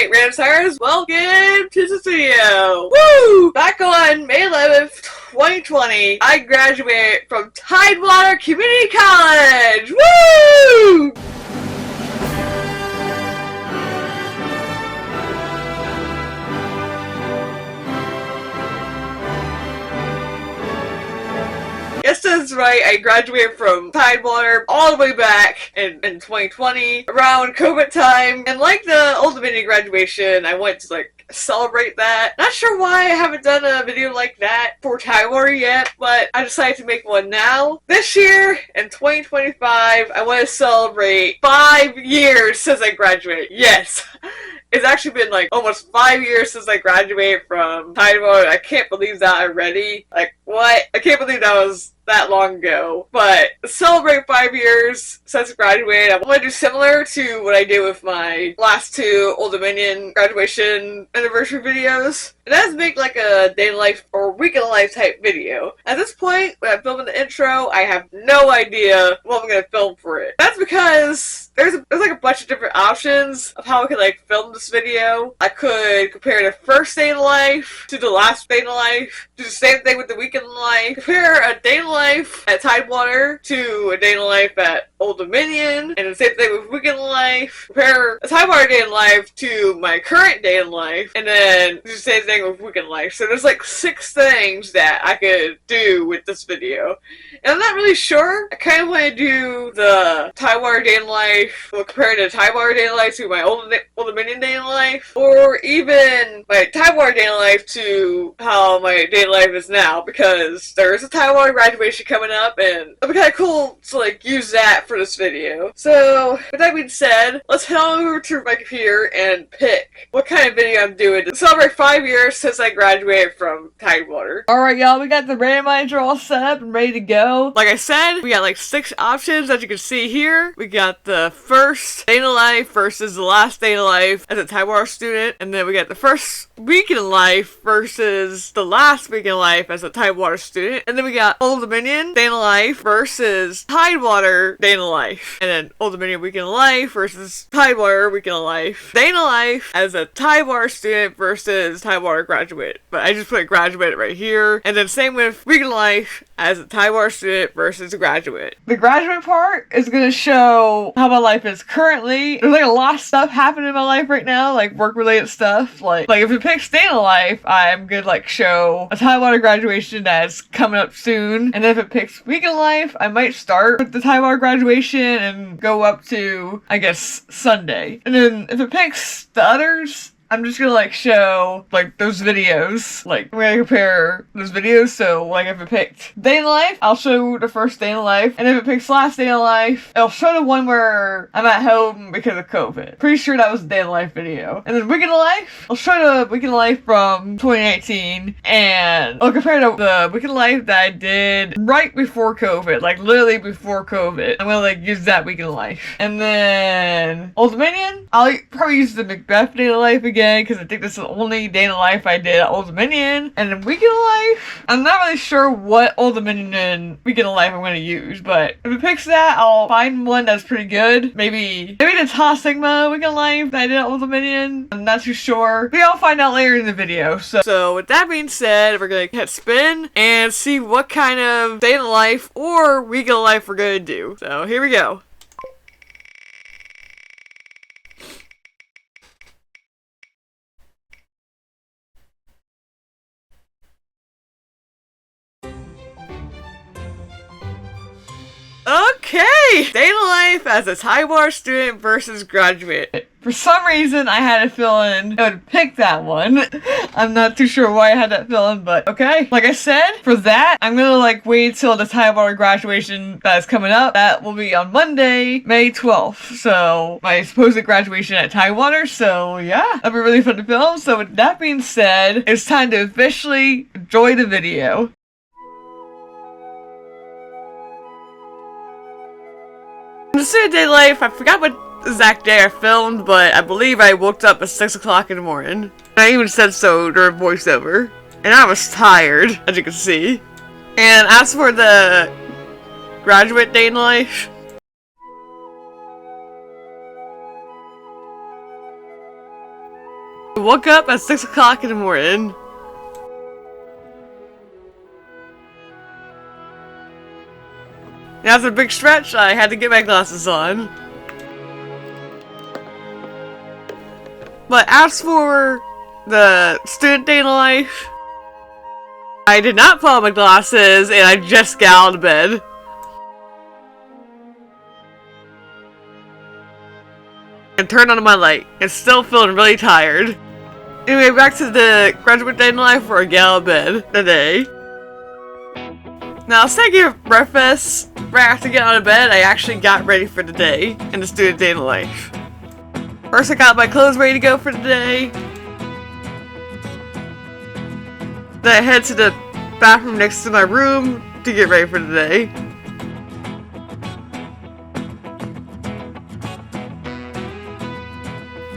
Alright, Random Stars, welcome to the studio! Woo! Back on May 11th, 2020, I graduated from Tidewater Community College! Woo! Yes, that's right, I graduated from Tidewater all the way back in 2020, around COVID time, and like the Old Dominion graduation, I went to celebrate that. Not sure why I haven't done a video like that for Tidewater yet, but I decided to make one now. This year, in 2025, I want to celebrate 5 years since I graduated. Yes! It's actually been almost 5 years since I graduated from Tidewater. I can't believe that already. What? I can't believe that was that long ago. But to celebrate 5 years since I graduated, I want to do similar to what I did with my last two Old Dominion graduation anniversary videos. And that is make a day in life or week in life type video. At this point, when I'm filming the intro, I have no idea what I'm going to film for it. That's because there's a bunch of different options of how I could film this video. I could compare the first day in life to the last day in life, do the same thing with the week in life, compare a day in life at Tidewater to a day in life at Old Dominion, and the same thing with week in life, compare a Tidewater day in life to my current day in life, and then do the same thing with week in life. So there's 6 things that I could do with this video. And I'm not really sure. I kind of want to do the Tidewater day in life, comparing the Tidewater day in life to my Old Dominion day in life, or even my Tidewater day in life to how my day in life is now, because there's a Tidewater graduation coming up, and it'll be kind of cool to use that for this video. So, with that being said, let's head on over to my computer and pick what kind of video I'm doing to celebrate 5 years since I graduated from Tidewater. Alright y'all, we got the randomizer all set up and ready to go. Like I said, we got 6 options as you can see here. We got the first day in life versus the last day in life as a Tidewater student, and then we got the first week in life versus the last week in life as a Tidewater student, and then we got Old Dominion day in life versus Tidewater day in life, and then Old Dominion week in life versus Tidewater week in life, day in life as a Tidewater student versus Tidewater graduate, but I just put graduate right here, and then same with week in life as a Tidewater student versus a graduate. The graduate part is going to show how my life is currently. There's a lot of stuff happening in my life right now, work related stuff. Like if it picks day in life, I'm going to show a Tidewater graduation that's coming up soon, and then if it picks week in life, I might start with the Tidewater graduation and go up to, I guess, Sunday. And then if it picks the others, I'm just gonna show those videos. I'm gonna compare those videos. So if it picked day in life, I'll show the first day in life. And if it picks last day in life, it'll show the one where I'm at home because of COVID. Pretty sure that was a day in life video. And then week in life, I'll show the week in life from 2019. And I'll compare the week in life that I did right before COVID. Literally before COVID. I'm gonna use that week in life. And then Old Dominion, I'll probably use the Macbeth day in life again, because I think this is the only day in life I did at Old Dominion. And then week in life, I'm not really sure what Old Dominion and week in life I'm going to use, but if it picks that, I'll find one that's pretty good. Maybe the Ta Sigma week in life that I did at Old Dominion. I'm not too sure. Maybe I'll find out later in the video. So with that being said, we're going to hit spin and see what kind of day in life or week in life we're going to do. So here we go. Okay! Day in life as a Tidewater student versus graduate. For some reason, I had a feeling I would pick that one. I'm not too sure why I had that feeling, but okay. Like I said, for that, I'm gonna wait till the Tidewater graduation that is coming up. That will be on Monday, May 12th. So, my supposed graduation at Tidewater. So, yeah, that'll be really fun to film. So, with that being said, it's time to officially enjoy the video. This is a day in life. I forgot what exact day I filmed, but I believe I woke up at 6 o'clock in the morning. I even said so during voiceover. And I was tired, as you can see. And as for the graduate day in life, woke up at 6 o'clock in the morning. And after a big stretch, I had to get my glasses on. But as for the student day in life, I did not put on my glasses and I just got out of bed. And turned on my light and still feeling really tired. Anyway, back to the graduate day in life where I got out of bed today. Now, instead of getting breakfast right after getting out of bed, I actually got ready for the day in the student day in life. First, I got my clothes ready to go for the day. Then I head to the bathroom next to my room to get ready for the day.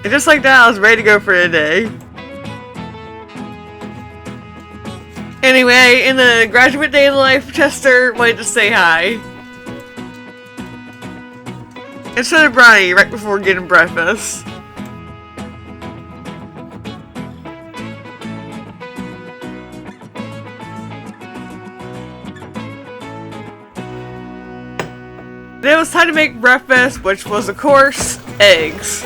And just like that, I was ready to go for the day. Anyway, in the graduate day in life, Chester wanted to say hi. And so did Bronny right before getting breakfast. Then it was time to make breakfast, which was, of course, eggs.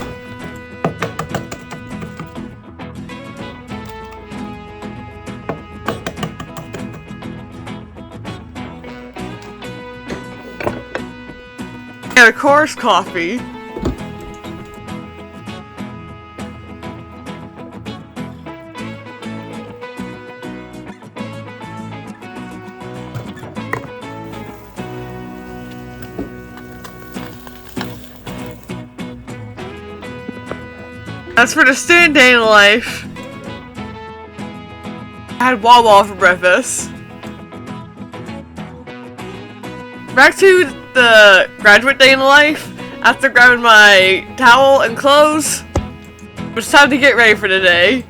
And of course, coffee. As for the student day in life, I had Wawa for breakfast. Back to the graduate day in life, after grabbing my towel and clothes, it was time to get ready for the day.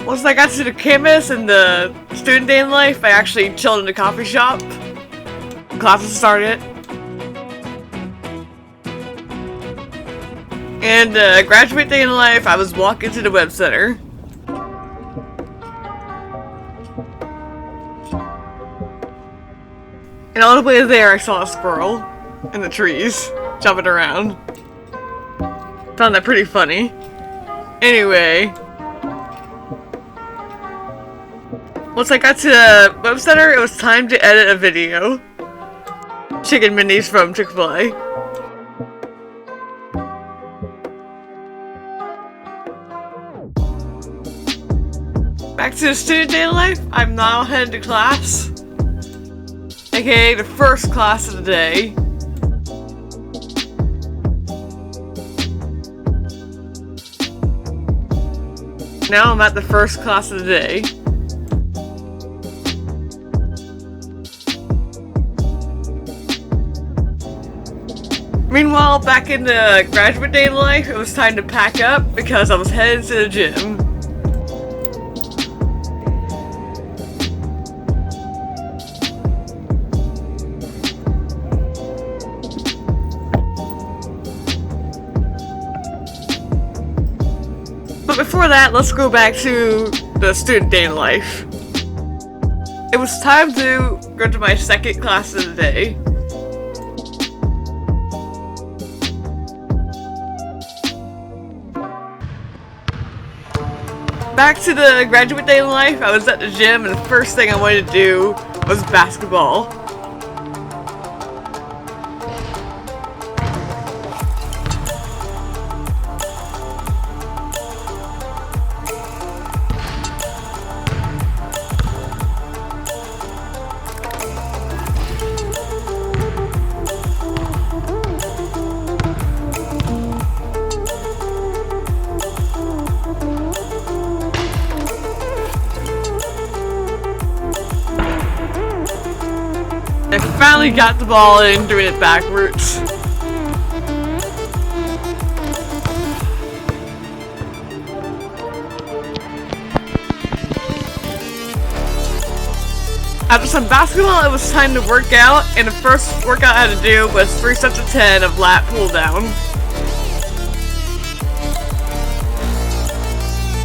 Once I got to the campus and the student day in life, I actually chilled in the coffee shop. Classes started. And graduate day in life, I was walking to the web center. And on the way there, I saw a squirrel in the trees, jumping around. Found that pretty funny. Anyway, once I got to the web center, it was time to edit a video. Chicken minis from Chick-fil-A. Back to the student day in life, I'm now headed to class. AKA the first class of the day. Now I'm at the first class of the day. Meanwhile, back in the graduate day in life, it was time to pack up because I was headed to the gym. But before that, let's go back to the student day in life. It was time to go to my second class of the day. Back to the graduate day in life, I was at the gym and the first thing I wanted to do was basketball. I finally got the ball in, doing it backwards. After some basketball, it was time to work out, and the first workout I had to do was 3 sets of 10 of lat pull down.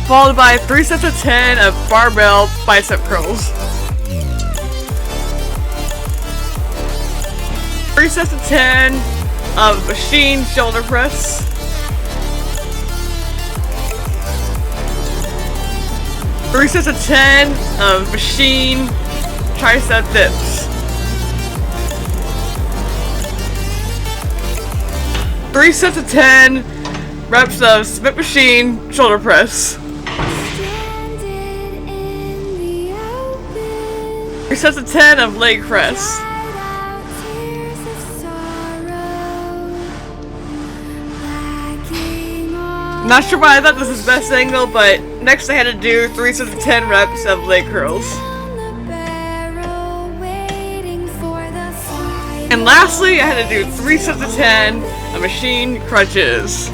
Followed by 3 sets of 10 of barbell bicep curls. 3 sets of 10 of machine shoulder press. 3 sets of 10 of machine tricep dips. 3 sets of 10 reps of Smith machine shoulder press. 3 sets of 10 of leg press. Not sure why I thought this was best angle, but next I had to do 3 sets of 10 reps of leg curls. And lastly, I had to do 3 sets of 10 of machine crunches.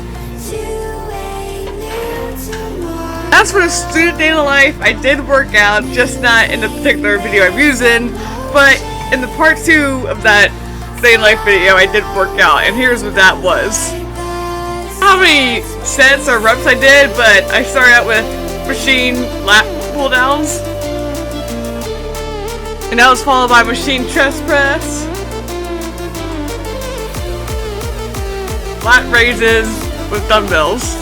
As for the student daily life, I did work out, just not in the particular video I'm using, but in the part 2 of that daily life video, I did work out, and here's what that was. How many sets or reps I did, but I started out with machine lat pull downs, and that was followed by machine chest press, lat raises with dumbbells,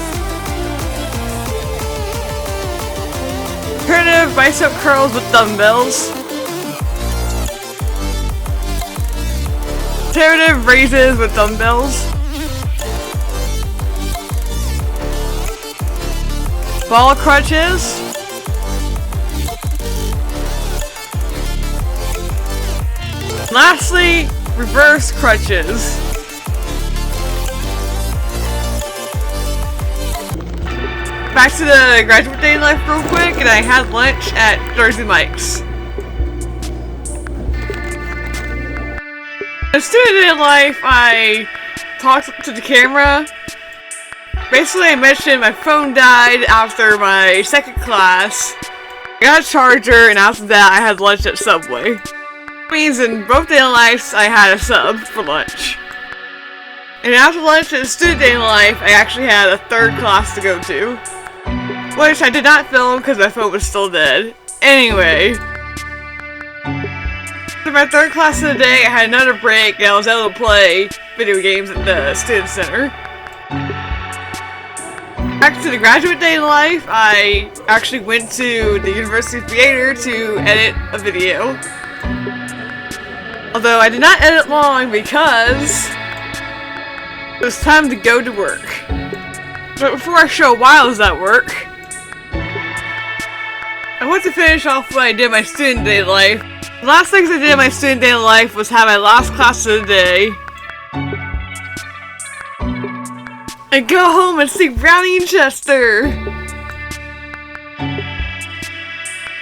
primitive bicep curls with dumbbells, iterative raises with dumbbells, ball crunches, lastly, reverse crunches. Back to the graduate day life real quick, and I had lunch at Jersey Mike's. In student day life, I talked to the camera. Basically, I mentioned my phone died after my second class. I got a charger, and after that, I had lunch at Subway. That means in both day lives, I had a sub for lunch. And after lunch at student day life, I actually had a third class to go to, which I did not film because my phone was still dead. Anyway, for my third class of the day, I had another break, and I was able to play video games at the student center. Back to the graduate day life, I actually went to the University Theater to edit a video. Although I did not edit long because it was time to go to work. But before I show why I was at work, I want to finish off what I did in my student day life. The last things I did in my student day life was have my last class of the day, and go home and see Brownie and Chester.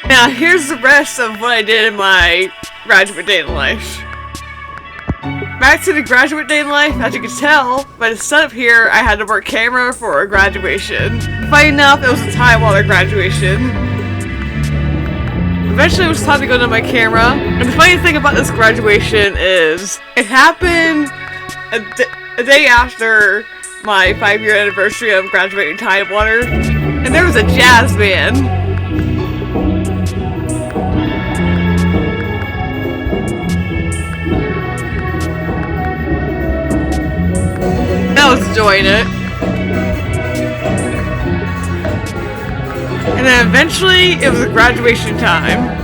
Now here's the rest of what I did in my graduate day in life. Back to the graduate day in life, as you can tell by the setup here, I had to work camera for a graduation. Funny enough, it was a Tidewater graduation. Eventually it was time to go to my camera, and the funny thing about this graduation is, it happened a day after my 5-year anniversary of graduating Tidewater, and there was a jazz band. I was enjoying it. And then eventually, it was graduation time.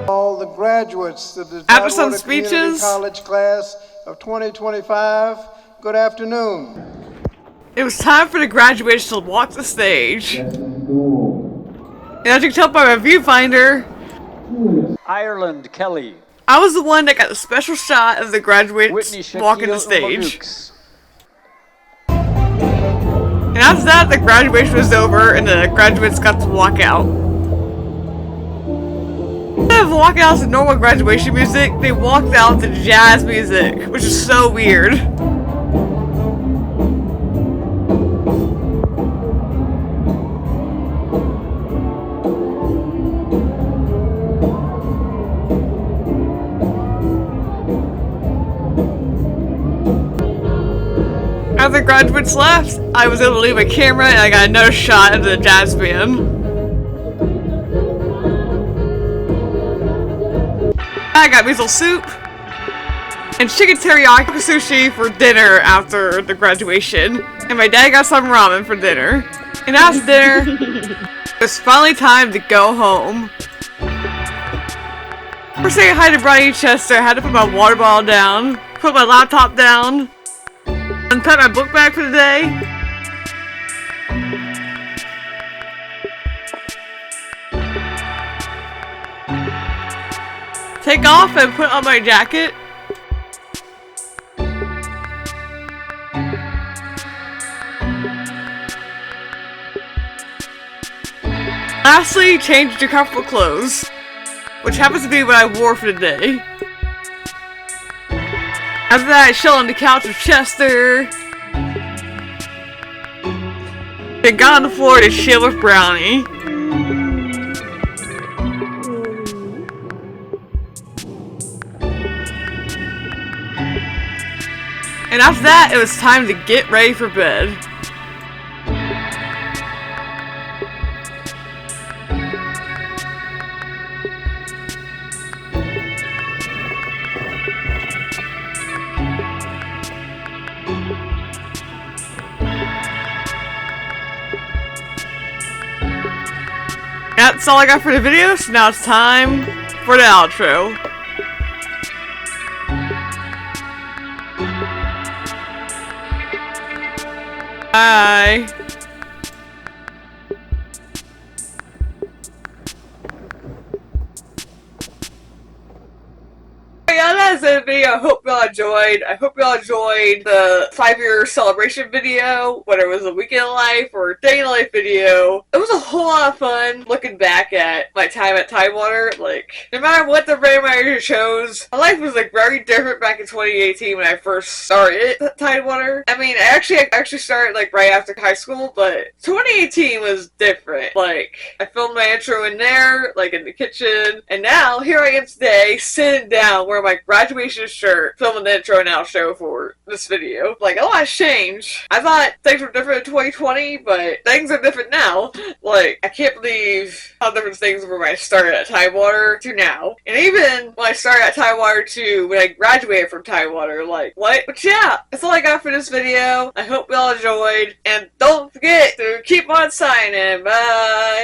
All the graduates of the After some Tidewater Community speeches, College class of 2025, good afternoon. it was time for the graduates to walk the stage. And as you can tell by my viewfinder, Ireland Kelly. I was the one that got the special shot of the graduates walking the stage. And after that, the graduation was over and the graduates got to walk out. Instead of walking out to normal graduation music, they walked out to jazz music, which is so weird. After the graduates left, I was able to leave my camera and I got another shot of the jazz band. I got miso soup and chicken teriyaki sushi for dinner after the graduation. And my dad got some ramen for dinner. And after dinner, it was finally time to go home. For saying hi to Brian Chester, I had to put my water bottle down, put my laptop down, unpack my book bag for the day. Take off and put on my jacket. Lastly, change into comfortable clothes, which happens to be what I wore for the day. After that, I chill on the couch with Chester. Then got on the floor to chill with Brownie. And after that, it was time to get ready for bed. That's all I got for the video, so now it's time for the outro. Bye. Yeah, that's it video. I hope y'all enjoyed. I hope y'all enjoyed the 5-year celebration video, whether it was a weekend in life or a day in life video. It was a whole lot of fun looking back at my time at Tidewater. Like, no matter what the randomizer chose, my life was like very different back in 2018 when I first started at Tidewater. I mean, I actually started like right after high school, but 2018 was different. Like, I filmed my intro in there, like in the kitchen, and now here I am today, sitting down wearing my graduation shirt, filming the intro and outro for this video. Like, a lot's changed. I thought things were different in 2020, but things are different now. Like, I can't believe how different things were when I started at Tidewater to now. And even when I started at Tidewater to when I graduated from Tidewater, like, what? But yeah, that's all I got for this video. I hope y'all enjoyed, and don't forget to keep on signing. Bye!